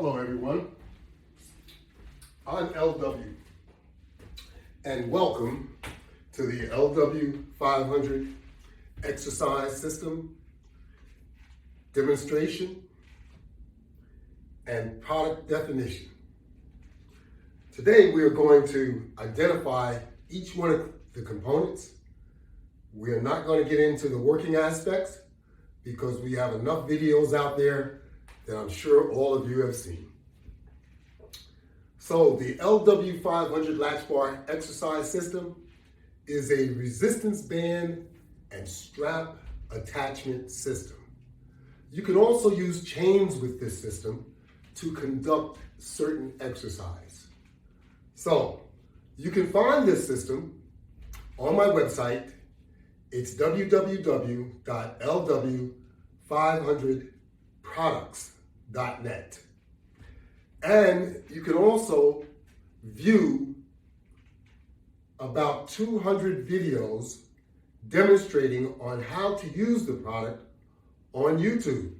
Hello everyone, I'm LW and welcome to the LW500 exercise system, demonstration, and product definition. Today we are going to identify each one of the components. We are not going to get into the working aspects because we have enough videos out there that I'm sure all of you have seen. So the LW500 Latch Bar exercise system is a resistance band and strap attachment system. You can also use chains with this system to conduct certain exercise. So you can find this system on my website. It's www.lw500products.net. And you can also view about 200 videos demonstrating on how to use the product on YouTube.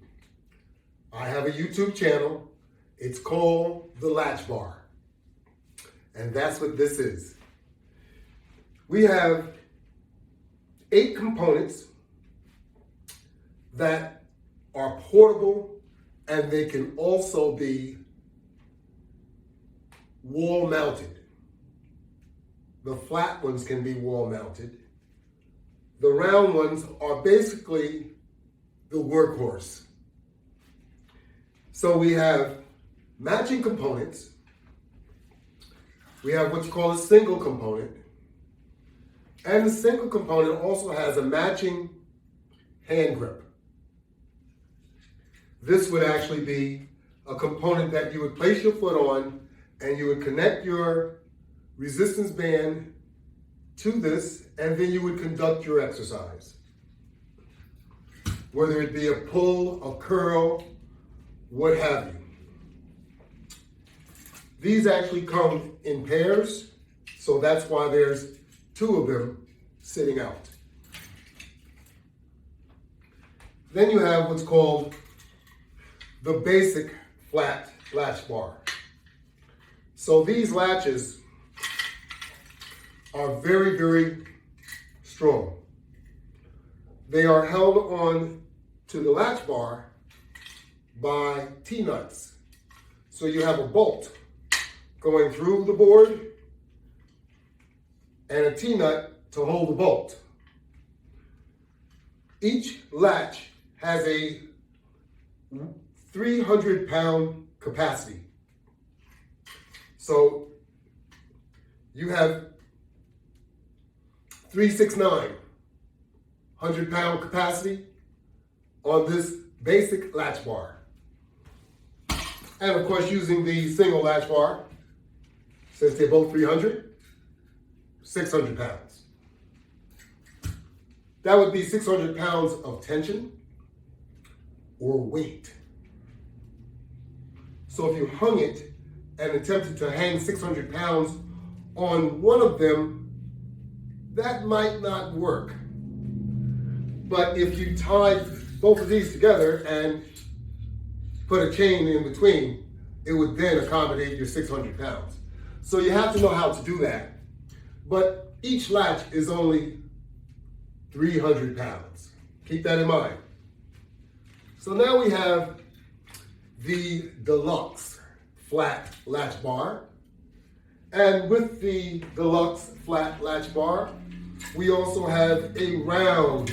I have a YouTube channel. It's called the Latch Bar. And that's what this is. We have 8 components that are portable, and they can also be wall mounted. The flat ones can be wall mounted. The round ones are basically the workhorse. So we have matching components. We have what's called a single component. And the single component also has a matching hand grip. This would actually be a component that you would place your foot on, and you would connect your resistance band to this, and then you would conduct your exercise. Whether it be a pull, a curl, what have you. These actually come in pairs, so that's why there's 2 of them sitting out. Then you have what's called the basic flat latch bar. So these latches are very, very strong. They are held on to the latch bar by T-nuts. So you have a bolt going through the board and a T-nut to hold the bolt. Each latch has a 300-pound capacity. So you have 369 100-pound capacity on this basic latch bar. And of course, using the single latch bar, since they're both 300, 600 pounds. That would be 600 pounds of tension or weight. So if you hung it and attempted to hang 600 pounds on one of them, that might not work. But if you tied both of these together and put a chain in between, it would then accommodate your 600 pounds. So you have to know how to do that. But each latch is only 300 pounds. Keep that in mind. So now we have the Deluxe flat latch bar. And with the Deluxe flat latch bar, we also have a round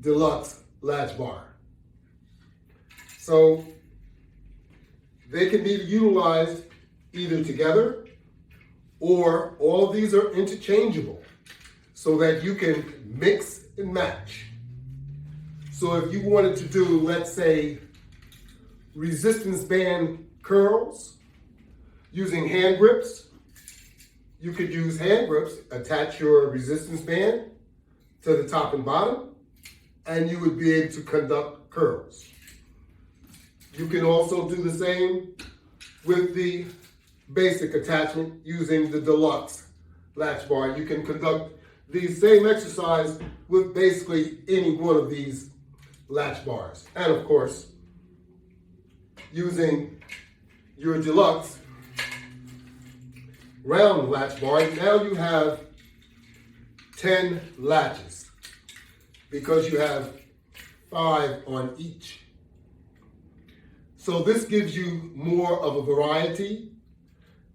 Deluxe latch bar. So they can be utilized either together, or all of these are interchangeable so that you can mix and match. So if you wanted to do, let's say, resistance band curls using hand grips, you could use hand grips, attach your resistance band to the top and bottom, and you would be able to conduct curls. You can also do the same with the basic attachment using the Deluxe latch bar. You can conduct the same exercise with basically any one of these latch bars. And of course, using your Deluxe round latch bar, now you have 10 latches because you have 5 on each. So this gives you more of a variety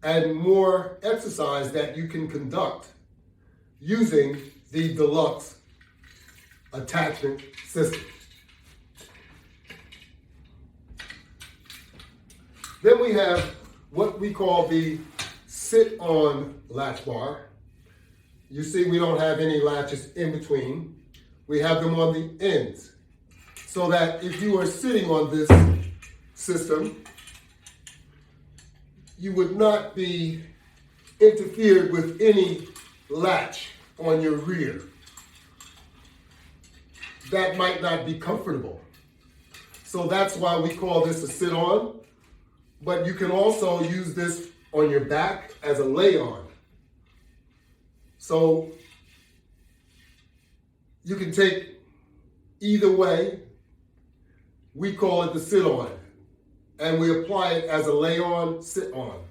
and more exercise that you can conduct using the Deluxe attachment system. Then we have what we call the sit-on latch bar. You see we don't have any latches in between. We have them on the ends, so that if you are sitting on this system, you would not be interfered with any latch on your rear. That might not be comfortable. So that's why we call this a sit-on, but you can also use this on your back as a lay-on. So you can take either way. We call it the sit-on, and we apply it as a lay-on, sit-on,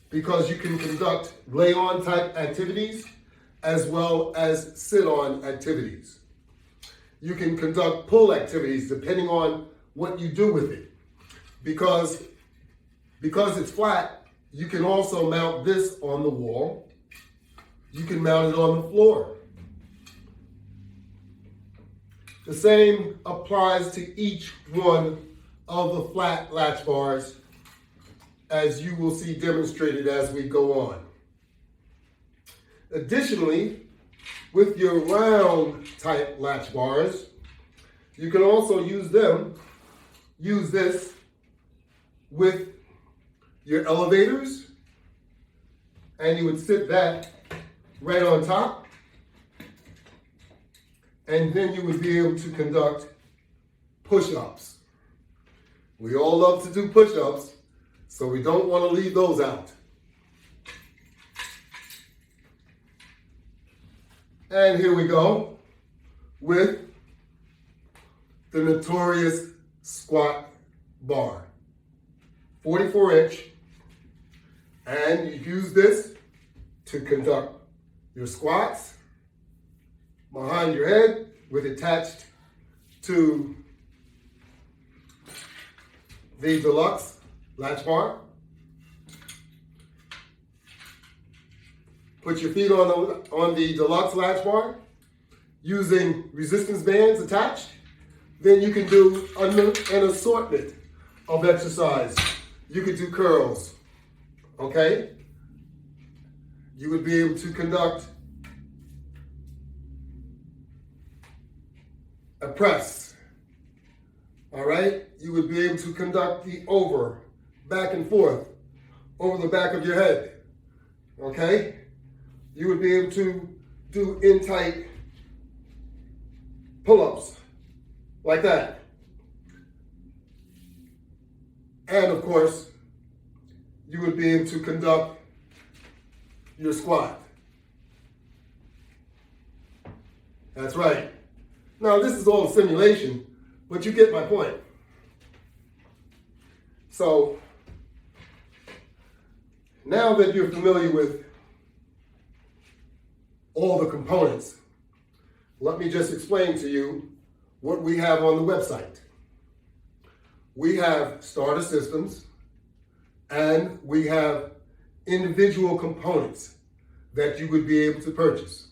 because you can conduct lay-on type activities as well as sit-on activities. You can conduct pull activities depending on what you do with it. Because it's flat, you can also mount this on the wall. You can mount it on the floor. The same applies to each one of the flat latch bars, as you will see demonstrated as we go on. Additionally, with your round type latch bars, you can also use this with your elevators, and you would sit that right on top, and then you would be able to conduct push-ups. We all love to do push-ups, so we don't want to leave those out. And here we go with the notorious squat bar. 44-inch, and you use this to conduct your squats behind your head with attached to the Deluxe latch bar. Put your feet on the Deluxe latch bar using resistance bands attached. Then you can do an assortment of exercise. You could do curls, okay? You would be able to conduct a press, all right? You would be able to conduct the back and forth, over the back of your head, okay? You would be able to do in-tight pull-ups, like that. And of course, you would be able to conduct your squat. That's right. Now this is all a simulation, but you get my point. So now that you're familiar with all the components, let me just explain to you what we have on the website. We have starter systems, and we have individual components that you would be able to purchase.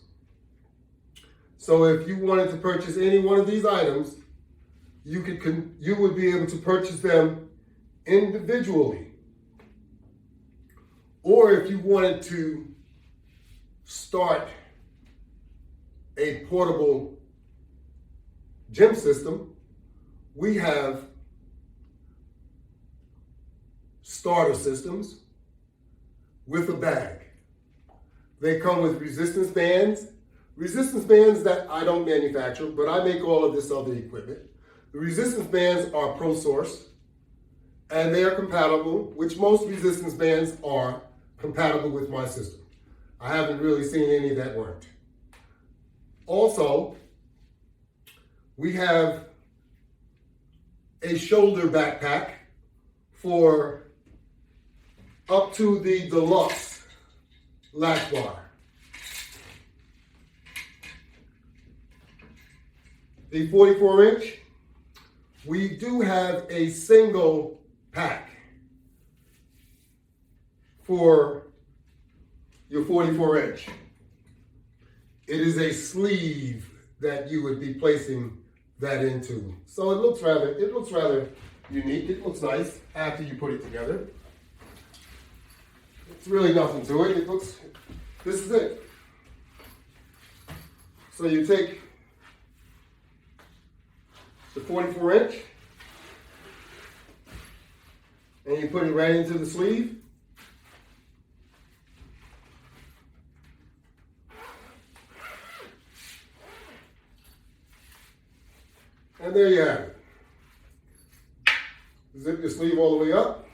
So if you wanted to purchase any one of these items, you would be able to purchase them individually. Or if you wanted to start a portable gym system, we have starter systems with a bag. They come with resistance bands that I don't manufacture, but I make all of this other equipment. The resistance bands are pro source, and they are compatible, which most resistance bands are compatible with my system. I haven't really seen any that weren't. Also, we have a shoulder backpack for up to the Deluxe Latch Bar. The 44-inch, we do have a single pack for your 44-inch. It is a sleeve that you would be placing that into. So it looks rather unique. It looks nice after you put it together. It's really nothing to it. This is it. So you take the 44-inch and you put it right into the sleeve. And there you have it. Zip your sleeve all the way up.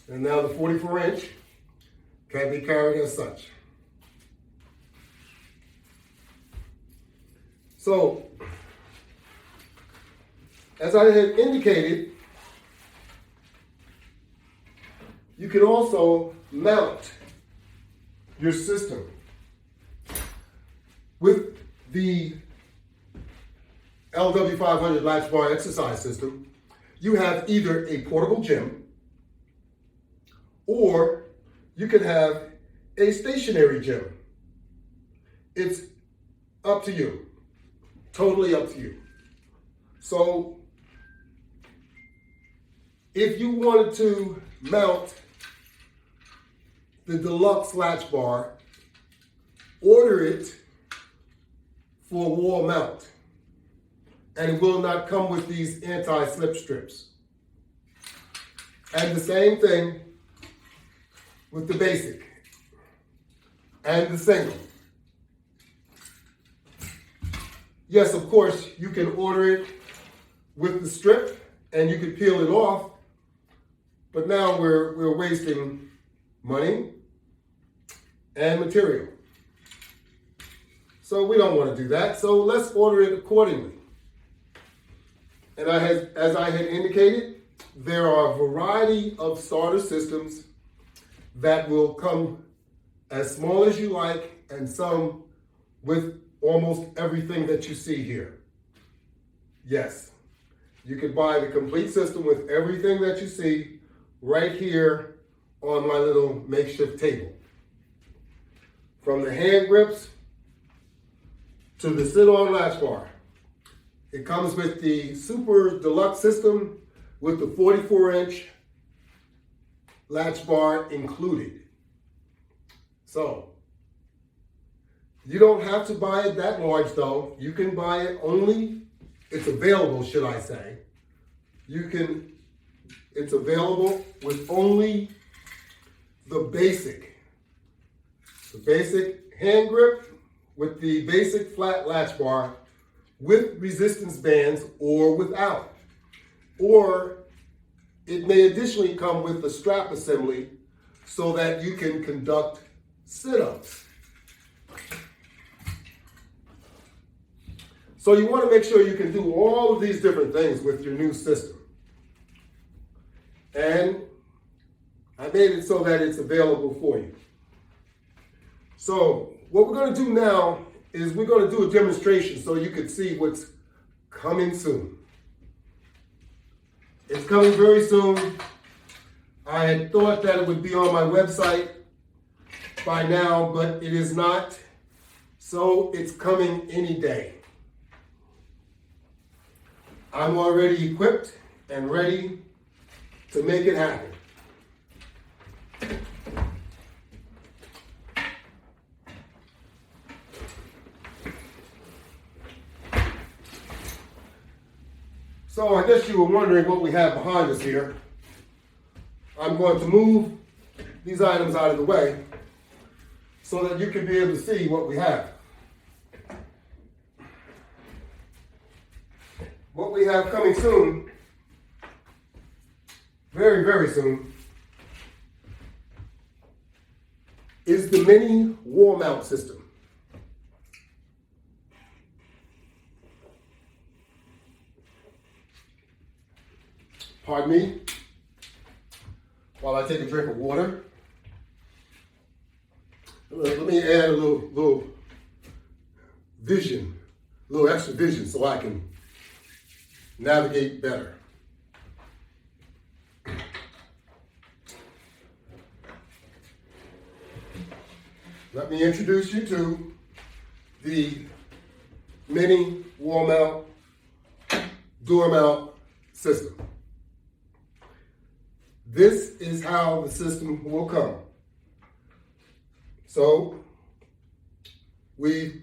And now the 44-inch can be carried as such. So, as I had indicated, you can also mount your system with the LW500 Latch Bar exercise system. You have either a portable gym or you can have a stationary gym. It's up to you. Totally up to you. So if you wanted to mount the Deluxe Latch Bar, order it for wall mount. And it will not come with these anti-slip strips. And the same thing with the basic and the single. Yes, of course, you can order it with the strip and you can peel it off, but now we're wasting money and material. So we don't want to do that, so let's order it accordingly. And as I had indicated, there are a variety of starter systems that will come as small as you like and some with almost everything that you see here. Yes, you could buy the complete system with everything that you see right here on my little makeshift table. From the hand grips to the sit-on latch bar. It comes with the Super Deluxe system with the 44-inch latch bar included. So, you don't have to buy it that large though. You can buy it only, it's available, should I say. It's available with only the basic hand grip with the basic flat latch bar with resistance bands or without. Or it may additionally come with a strap assembly so that you can conduct sit-ups. So you want to make sure you can do all of these different things with your new system. And I made it so that it's available for you. So what we're going to do now is we're going to do a demonstration so you can see what's coming soon. It's coming very soon. I had thought that it would be on my website by now, but it is not. So it's coming any day. I'm already equipped and ready to make it happen. So I guess you were wondering what we have behind us here. I'm going to move these items out of the way so that you can be able to see what we have. What we have coming soon, very, very soon, is the mini wall mount system. Pardon me, while I take a drink of water. Let me add a little vision, a little extra vision so I can navigate better. Let me introduce you to the mini wall mount, door mount system. This is how the system will come. So we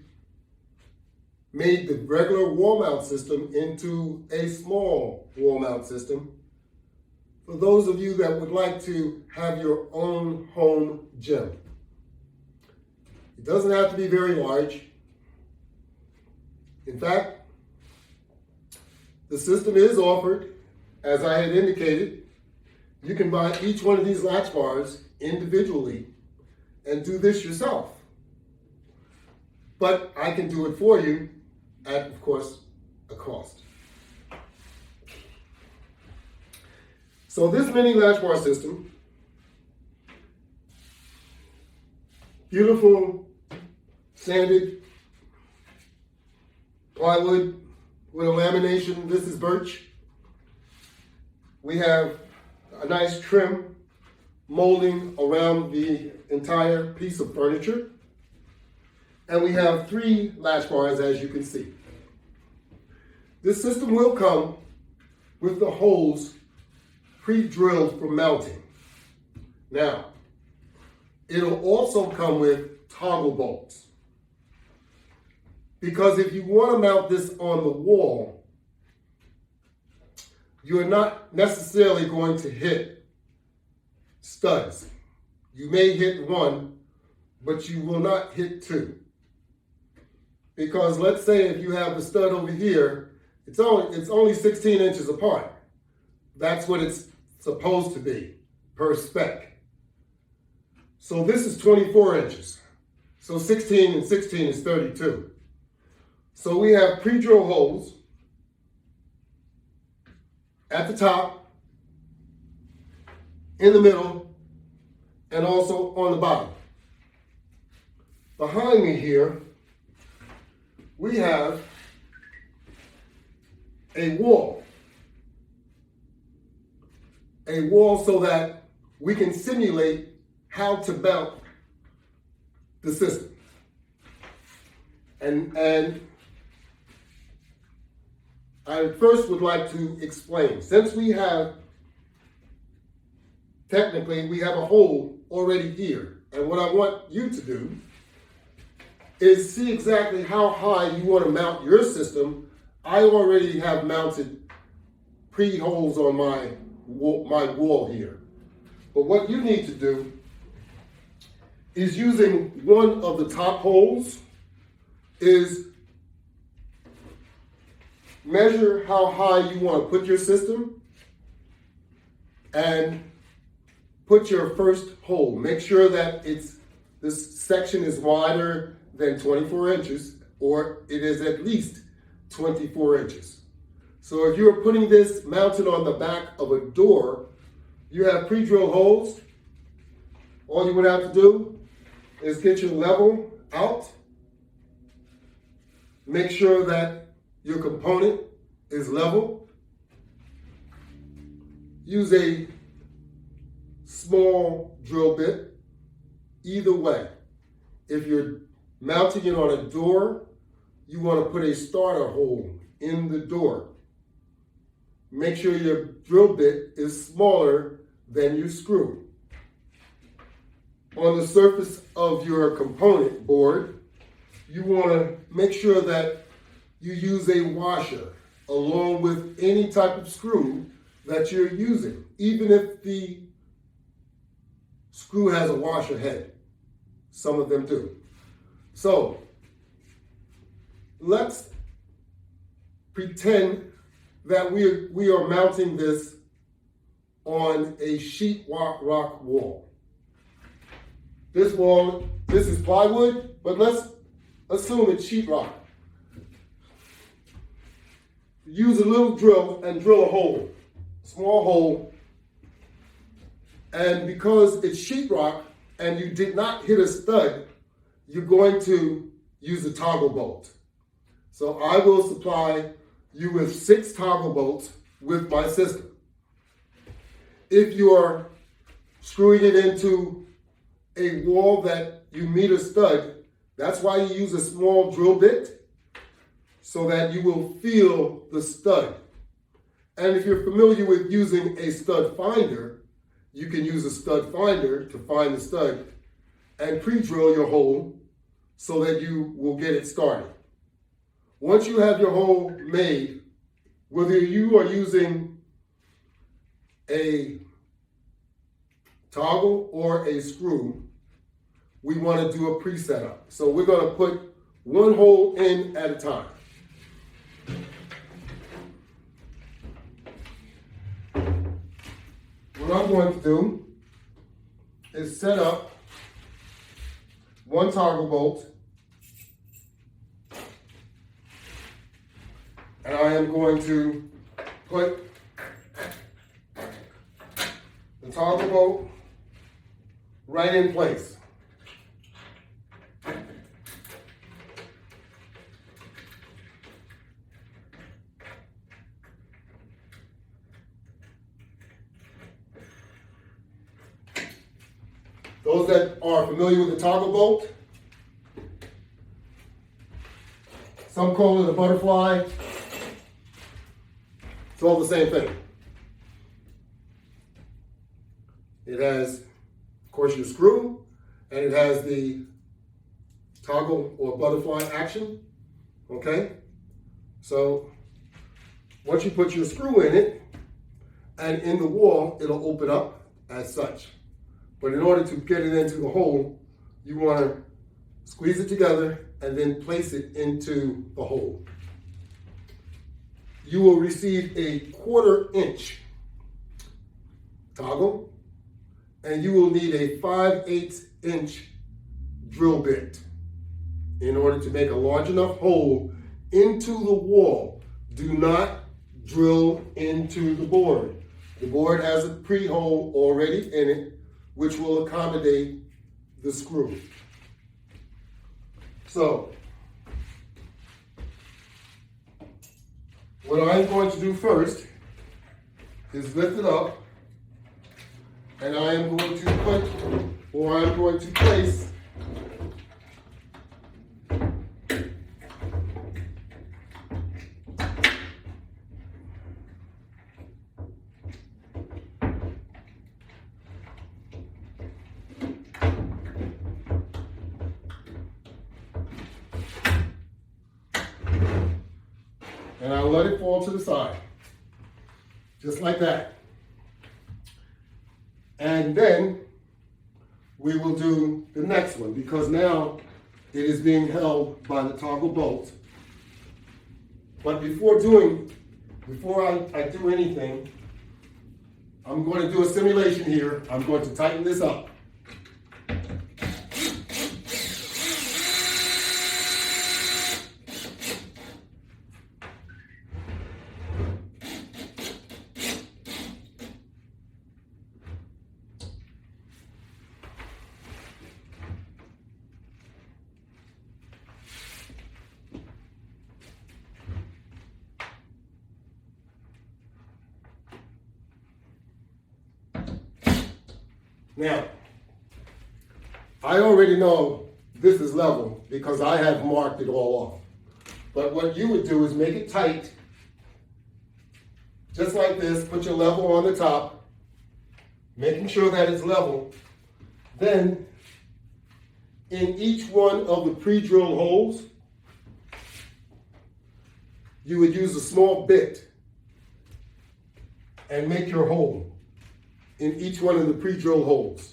made the regular wall mount system into a small wall mount system for those of you that would like to have your own home gym. It doesn't have to be very large. In fact, the system is offered, as I had indicated. You can buy each one of these latch bars individually and do this yourself. But I can do it for you at, of course, a cost. So this mini latch bar system, beautiful sanded plywood with a lamination. This is birch. We have a nice trim molding around the entire piece of furniture. And we have 3 latch bars, as you can see. This system will come with the holes pre-drilled for mounting. Now, it'll also come with toggle bolts. Because if you want to mount this on the wall, you're not necessarily going to hit studs. You may hit 1, but you will not hit 2. Because let's say if you have the stud over here, it's only 16 inches apart. That's what it's supposed to be per spec. So this is 24 inches. So 16 and 16 is 32. So we have pre-drill holes at the top, in the middle, and also on the bottom. Behind me here, we have a wall. A wall so that we can simulate how to mount the system. And I first would like to explain, since we have, technically, we have a hole already here. And what I want you to do is see exactly how high you want to mount your system. I already have mounted pre-holes on my wall here. But what you need to do is, using one of the top holes, is measure how high you want to put your system and put your first hole. Make sure that this section is wider than 24 inches, or it is at least 24 inches. So if you're putting this mounted on the back of a door, you have pre-drilled holes. All you would have to do is get your level out. Make sure that your component is level. Use a small drill bit. Either way, if you're mounting it on a door, you want to put a starter hole in the door. Make sure your drill bit is smaller than your screw. On the surface of your component board, you want to make sure that you use a washer along with any type of screw that you're using, even if the screw has a washer head. Some of them do. So let's pretend that we are mounting this on a sheet rock wall. This is plywood, but let's assume it's sheetrock. Use a little drill and drill a hole small hole, and because it's sheetrock and you did not hit a stud, you're going to use a toggle bolt. So I will supply you with 6 toggle bolts with my system. If you are screwing it into a wall that you meet a stud, that's why you use a small drill bit, so that you will feel the stud. And if you're familiar with using a stud finder, you can use a stud finder to find the stud and pre-drill your hole so that you will get it started. Once you have your hole made, whether you are using a toggle or a screw, we want to do a pre-setup. So we're going to put one hole in at a time. What I'm going to do is set up one toggle bolt, and I am going to put the toggle bolt right in place. Those that are familiar with the toggle bolt, some call it a butterfly. It's all the same thing. It has, of course, your screw, and it has the toggle or butterfly action, okay? So once you put your screw in it, and in the wall, it'll open up as such. But in order to get it into the hole, you want to squeeze it together and then place it into the hole. You will receive a 1/4 inch toggle, and you will need a 5/8 inch drill bit in order to make a large enough hole into the wall. Do not drill into the board. The board has a pre-hole already in it, which will accommodate the screw. So, what I'm going to do first is lift it up, and I am going to put, or I'm going to place and I'll let it fall to the side, just like that. And then we will do the next one, because now it is being held by the toggle bolt. But before I do anything, I'm going to do a simulation here. I'm going to tighten this up. Now, I already know this is level because I have marked it all off. But what you would do is make it tight, just like this. Put your level on the top, making sure that it's level. Then, in each one of the pre-drilled holes, you would use a small bit and make your hole in each one of the pre-drilled holes.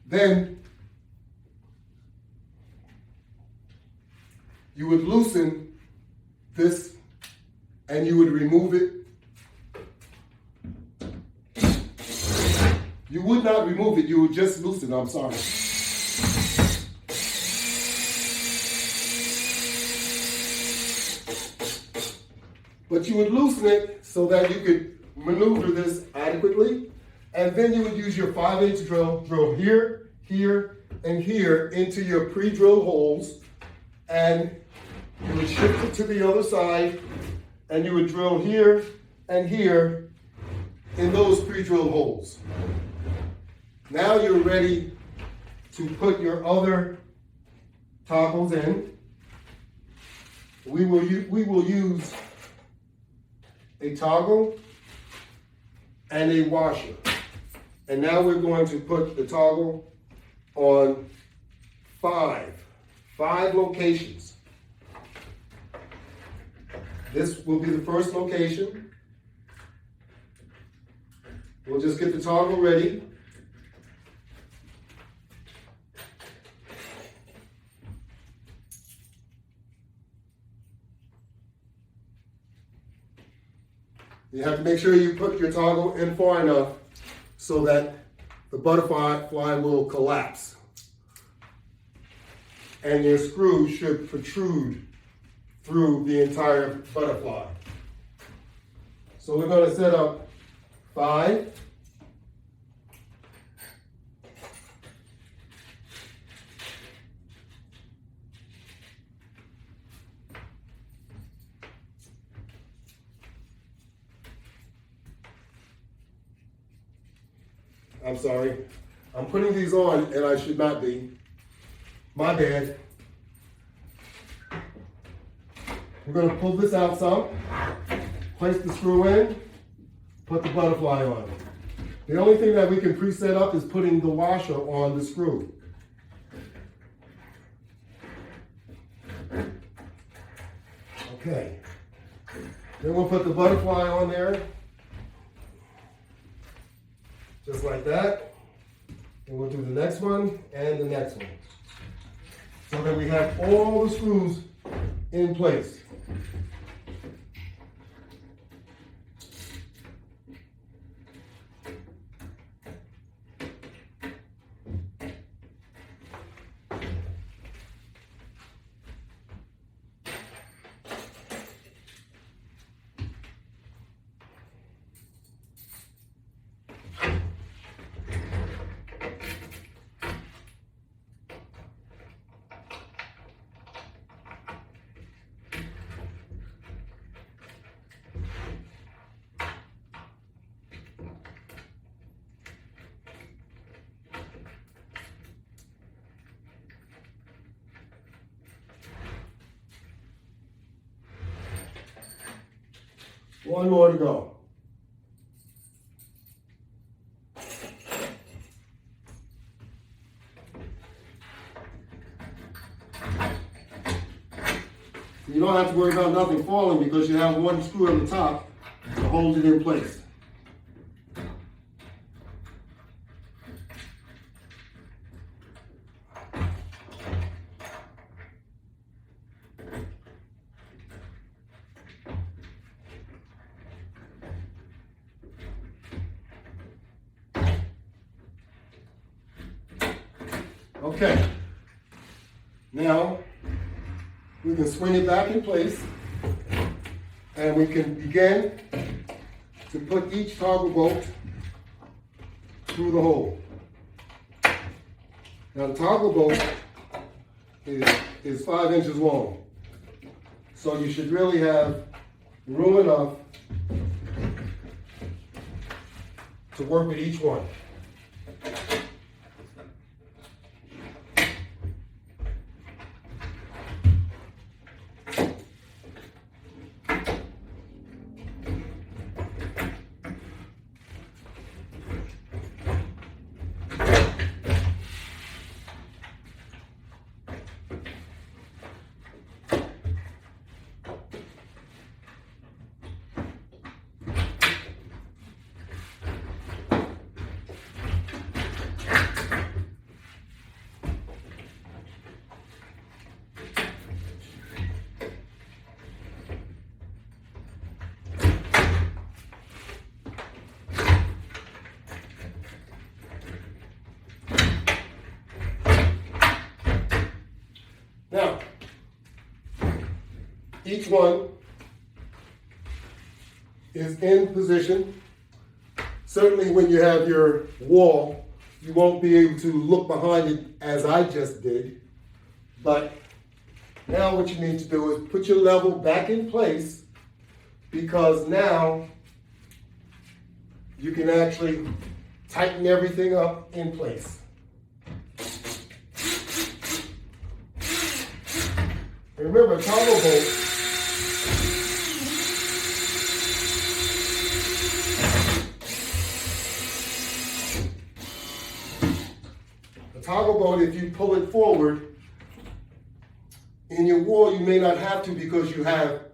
Then you would loosen this and you would remove it. You would not remove it, you would just loosen, I'm sorry. But you would loosen it so that you could maneuver this adequately. And then you would use your 5-inch drill here, here, and here into your pre-drilled holes. And you would shift it to the other side, and you would drill here and here in those pre-drilled holes. Now you're ready to put your other toggles in. We will use a toggle and a washer. And now we're going to put the toggle on five locations. This will be the first location. We'll just get the toggle ready. You have to make sure you put your toggle in far enough so that the butterfly will collapse. And your screw should protrude through the entire butterfly. So we're going to set up 5. I'm sorry. I'm putting these on and I should not be. My bad. We're going to pull this out some, place the screw in, put the butterfly on. The only thing that we can preset up is putting the washer on the screw. Okay. Then we'll put the butterfly on there. Just like that. And we'll do the next one and the next one. So that we have all the screws in place. One more to go. You don't have to worry about nothing falling because you have one screw on the top to hold it in place. Okay, now we can swing it back in place and we can begin to put each toggle bolt through the hole. Now the toggle bolt is 5 inches long, so you should really have room enough to work with each one. Now, each one is in position. Certainly when you have your wall, you won't be able to look behind it as I just did. But now what you need to do is put your level back in place, because now you can actually tighten everything up in place. And remember, toggle bolt if you pull it forward, in your wall you may not have to, because you have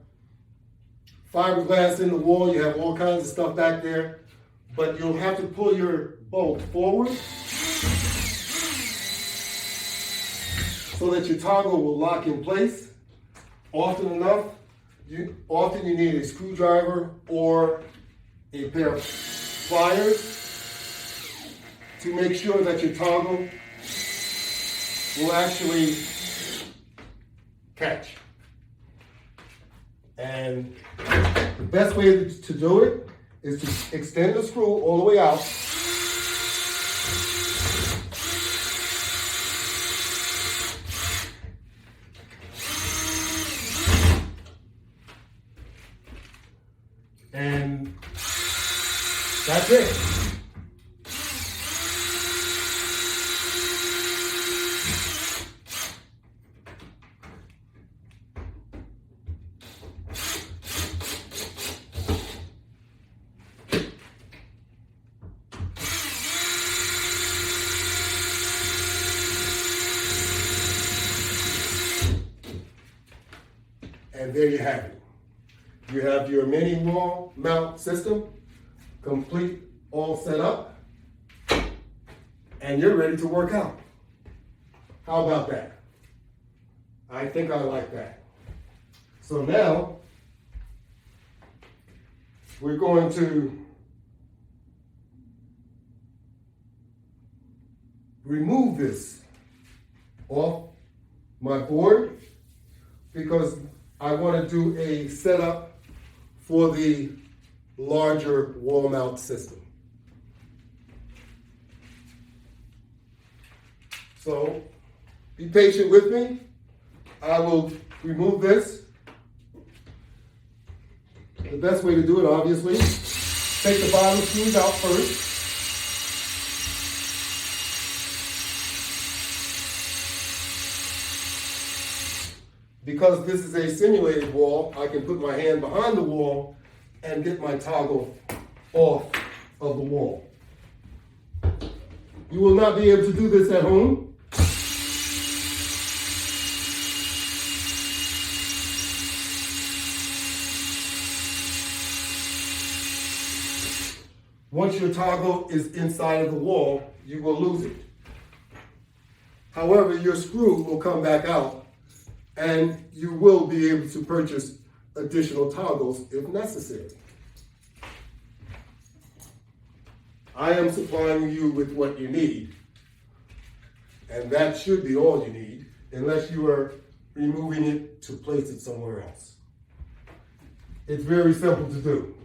fiberglass in the wall, you have all kinds of stuff back there, but you'll have to pull your bolt forward so that your toggle will lock in place. Often enough, you need a screwdriver or a pair of pliers to make sure that your toggle will actually catch. And the best way to do it is to extend the screw all the way out. And that's it. And there you have it. You have your mini wall mount system complete, all set up, and you're ready to work out. How about that? I think I like that. So now we're going to remove this off my board, because I want to do a setup for the larger wall mount system. So be patient with me. I will remove this. The best way to do it, obviously, take the bottom screws out first. Because this is a simulated wall, I can put my hand behind the wall and get my toggle off of the wall. You will not be able to do this at home. Once your toggle is inside of the wall, you will lose it. However, your screw will come back out, and you will be able to purchase additional toggles if necessary. I am supplying you with what you need, and that should be all you need, unless you are removing it to place it somewhere else. It's very simple to do.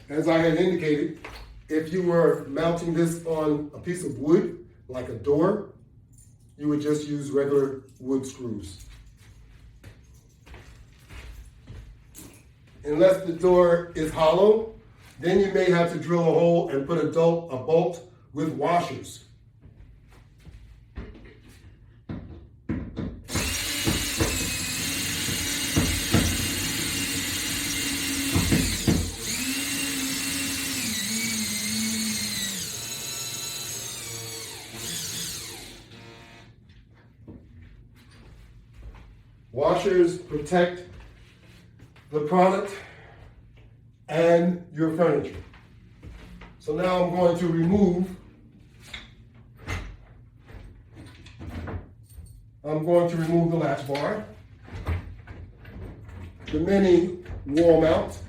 As I had indicated, if you were mounting this on a piece of wood, like a door, you would just use regular wood screws. Unless the door is hollow, then you may have to drill a hole and put a bolt with washers. Washers protect the product, and your furniture. So now I'm going to remove the latch bar, the mini wall mount,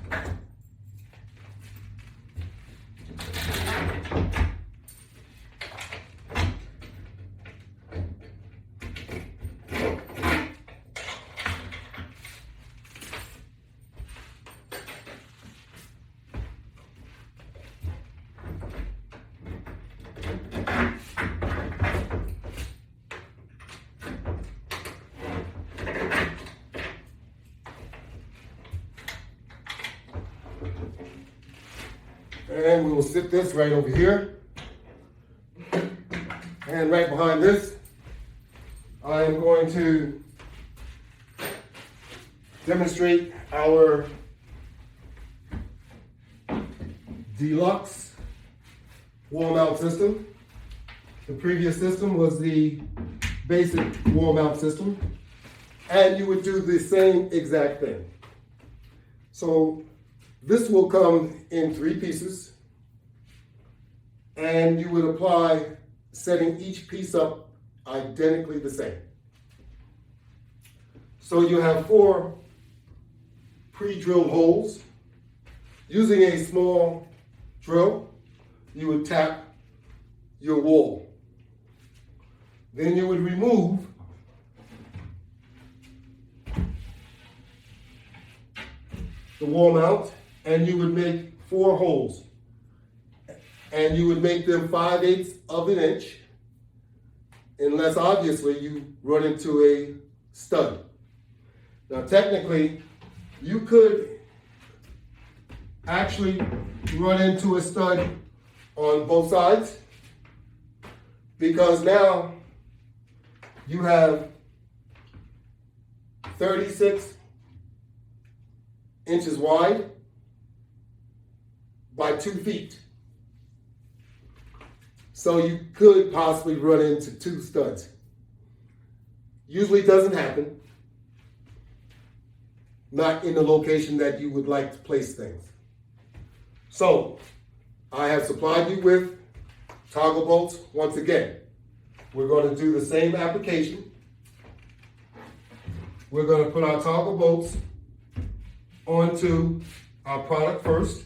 and we will sit this right over here. And right behind this, I am going to demonstrate our Deluxe wall mount system. The previous system was the basic wall mount system, and you would do the same exact thing. So this will come in 3 pieces, and you would apply, setting each piece up identically the same. So you have 4 pre-drilled holes. Using a small drill, you would tap your wall. Then you would remove the wall mount, and you would make 4 holes. And you would make them 5/8 of an inch, unless obviously you run into a stud. Now technically, you could actually run into a stud on both sides, because now you have 36 inches wide by 2 feet. So you could possibly run into 2 studs. Usually doesn't happen. Not in the location that you would like to place things. So I have supplied you with toggle bolts once again. We're going to do the same application. We're going to put our toggle bolts onto our product first,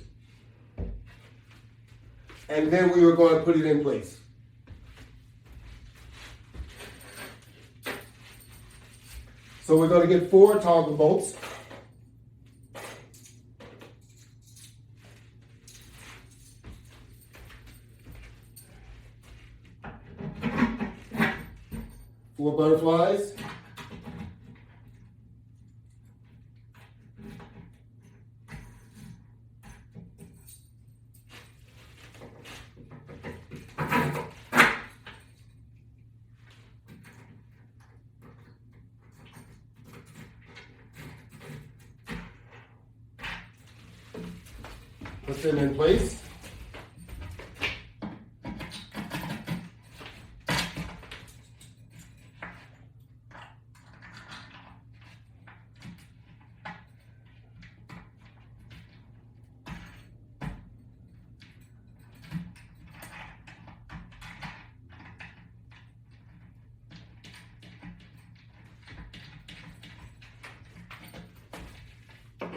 and then we are going to put it in place. So we're going to get 4 toggle bolts. Four butterflies. Put them in place.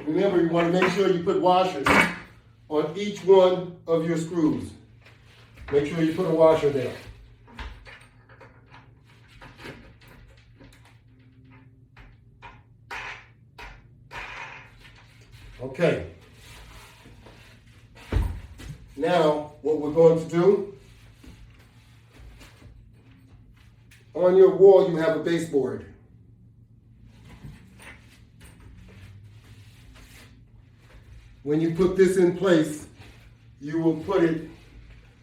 Remember, you want to make sure you put washers on each one of your screws. Make sure you put a washer there. Okay. Now, what we're going to do, on your wall you have a baseboard. When you put this in place, you will put it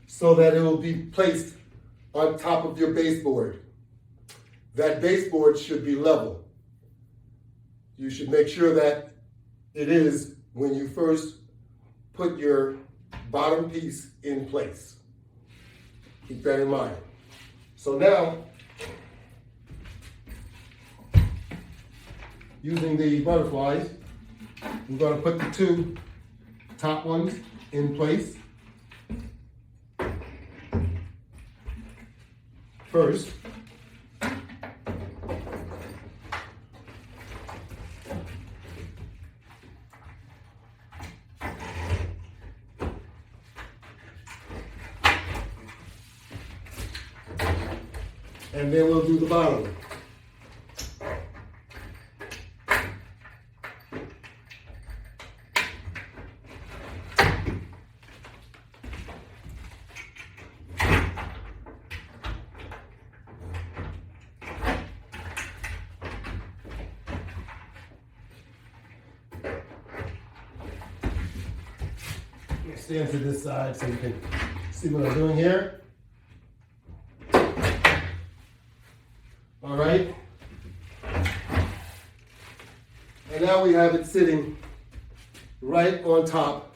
so that it will be placed on top of your baseboard. That baseboard should be level. You should make sure that it is when you first put your bottom piece in place. Keep that in mind. So now, using the butterflies, we're going to put the two top ones in place. First, and then we'll do the bottom. Stand to this side so you can see what I'm doing here. All right. And now we have it sitting right on top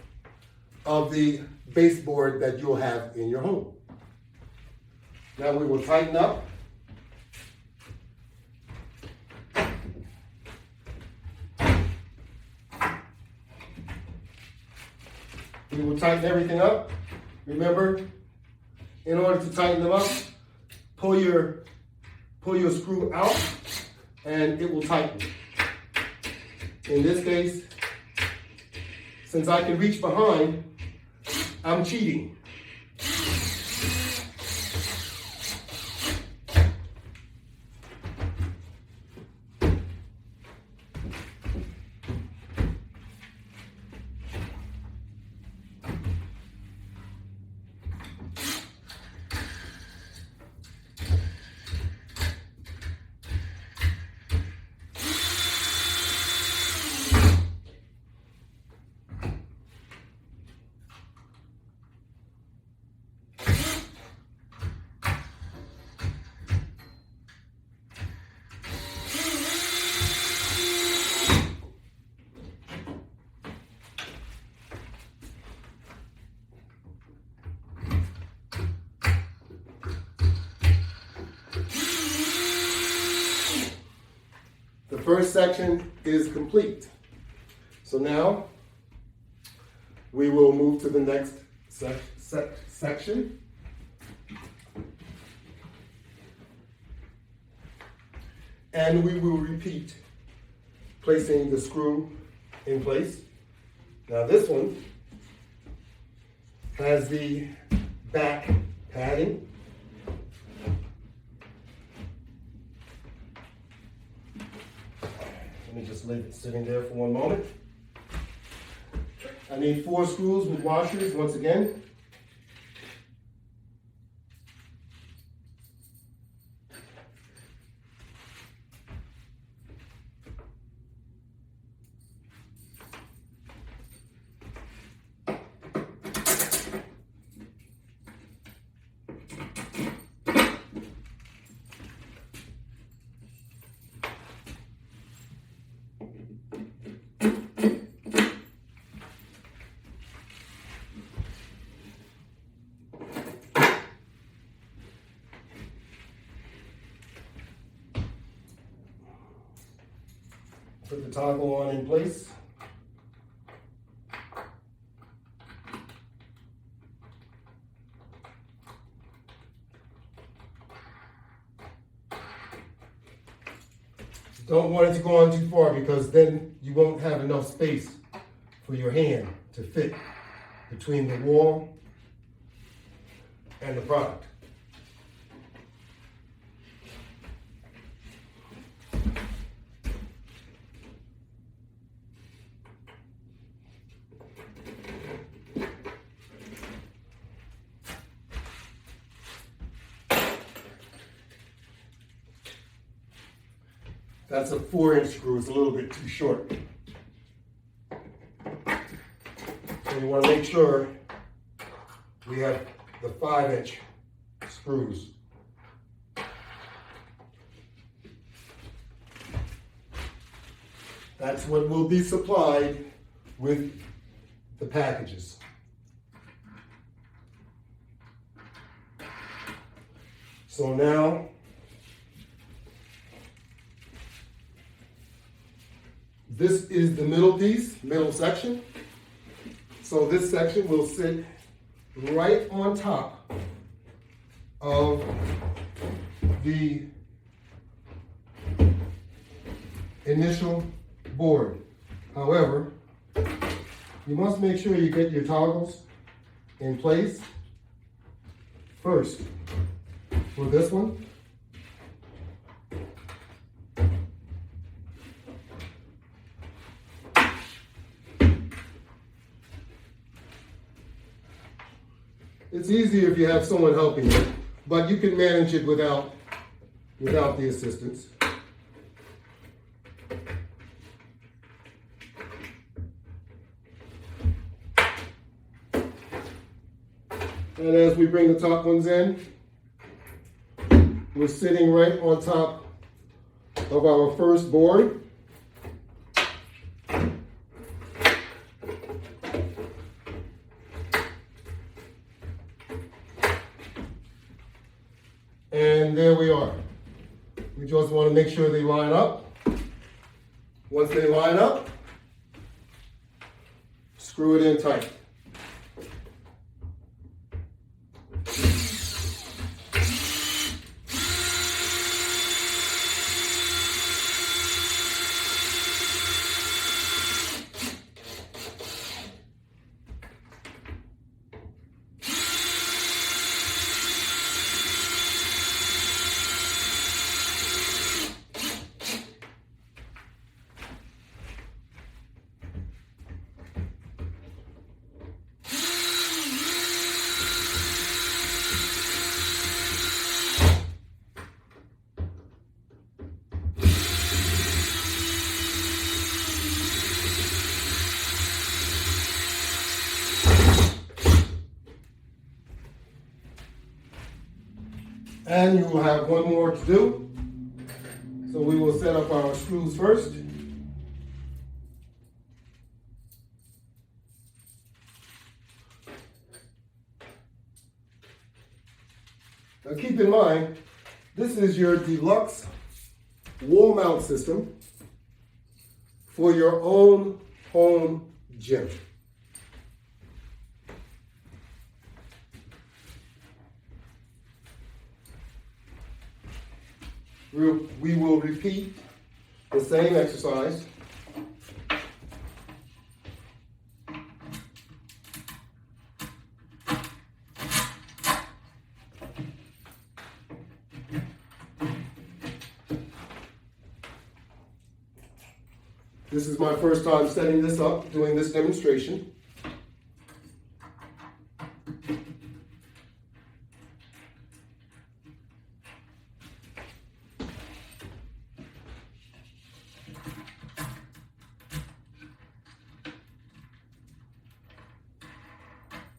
of the baseboard that you'll have in your home. Now we will tighten up. We will tighten everything up. Remember, in order to tighten them up, pull your screw out and it will tighten. In this case, since I can reach behind, I'm cheating. The first section is complete. So now we will move to the next section. And we will repeat placing the screw in place. Now this one has the back padding. Let me just leave it sitting there for one moment. I need 4 screws with washers once again. Put the toggle on in place. Don't want it to go on too far because then you won't have enough space for your hand to fit between the wall and the product. That's a 4-inch screw, it's a little bit too short. So you want to make sure we have the 5-inch screws. That's what will be supplied with the packages. So now, This is the middle piece, middle section. So this section will sit right on top of the initial board. However, you must make sure you get your toggles in place first. For this one, it's easier if you have someone helping you, but you can manage it without the assistance. And as we bring the top ones in, we're sitting right on top of our first board. And there we are. We just want to make sure they line up. Once they line up, screw it in tight. And you will have one more to do. So we will set up our screws first. Now keep in mind, this is your Deluxe wall mount system for your own home gym. We will repeat the same exercise. This is my first time setting this up, doing this demonstration.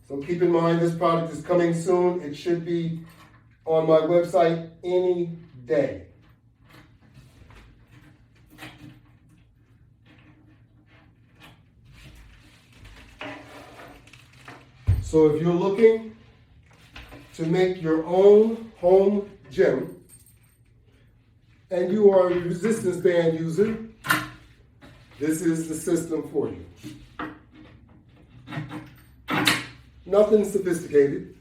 So keep in mind, this product is coming soon. It should be on my website any day. So if you're looking to make your own home gym and you are a resistance band user, this is the system for you. Nothing sophisticated.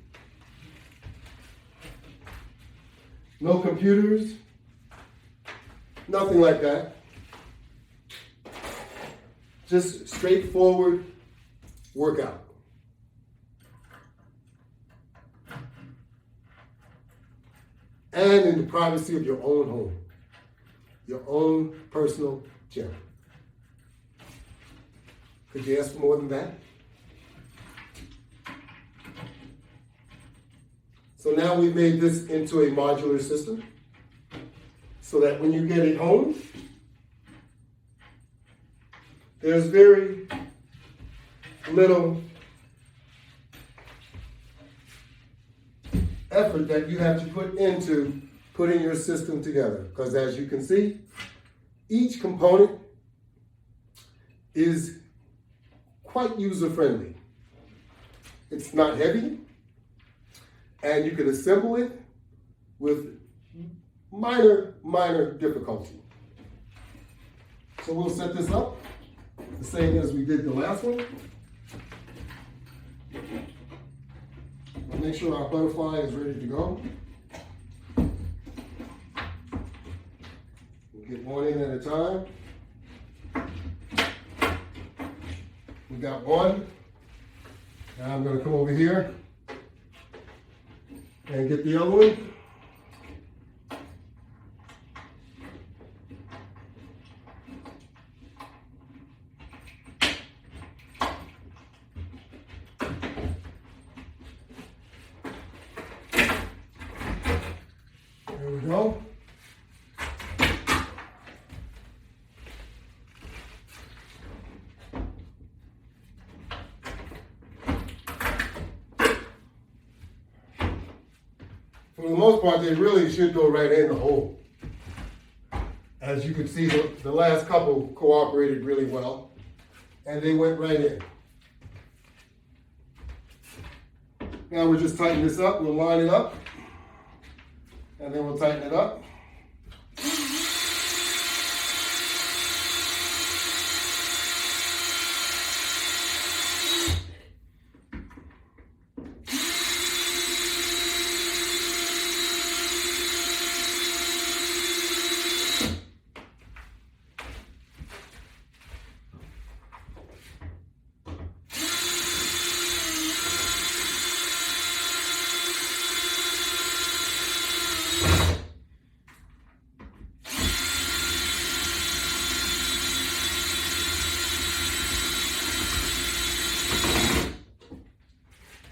No computers. Nothing like that. Just straightforward workout. And in the privacy of your own home. Your own personal gym. Could you ask for more than that? So now we've made this into a modular system so that when you get it home, there's very little effort that you have to put into putting your system together. Because as you can see, each component is quite user-friendly. It's not heavy. And you can assemble it with minor difficulty. So we'll set this up the same as we did the last one. Make sure our butterfly is ready to go. We'll get one in at a time. We got one. Now I'm going to come over here and get the other one. There we go. For the most part, they really should go right in the hole. As you can see, the last couple cooperated really well, and they went right in. Now we'll just tighten this up. We'll line it up, and then we'll tighten it up.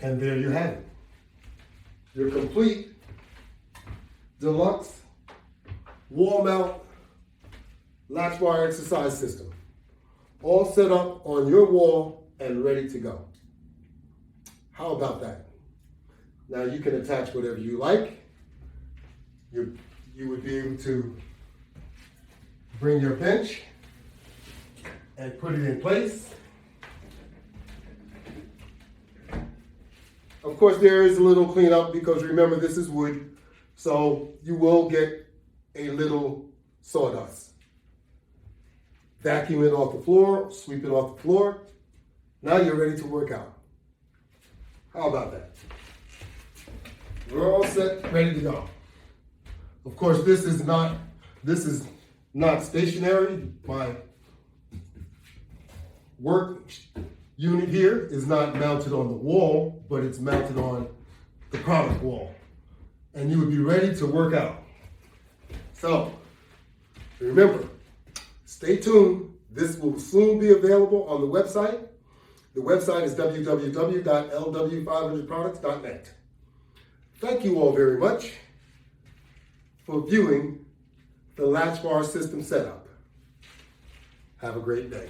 And there you have it. Your complete deluxe wall mount latch bar exercise system. All set up on your wall and ready to go. How about that? Now you can attach whatever you like. You would be able to bring your bench and put it in place. Of course, there is a little cleanup because remember, this is wood, so you will get a little sawdust. Vacuum it off the floor, sweep it off the floor. Now you're ready to work out. How about that? We're all set, ready to go. Of course, this is not stationary. My work unit here is not mounted on the wall, but it's mounted on the product wall. And you would be ready to work out. So, remember, stay tuned. This will soon be available on the website. The website is www.LW500products.net. Thank you all very much for viewing the Latch Bar system setup. Have a great day.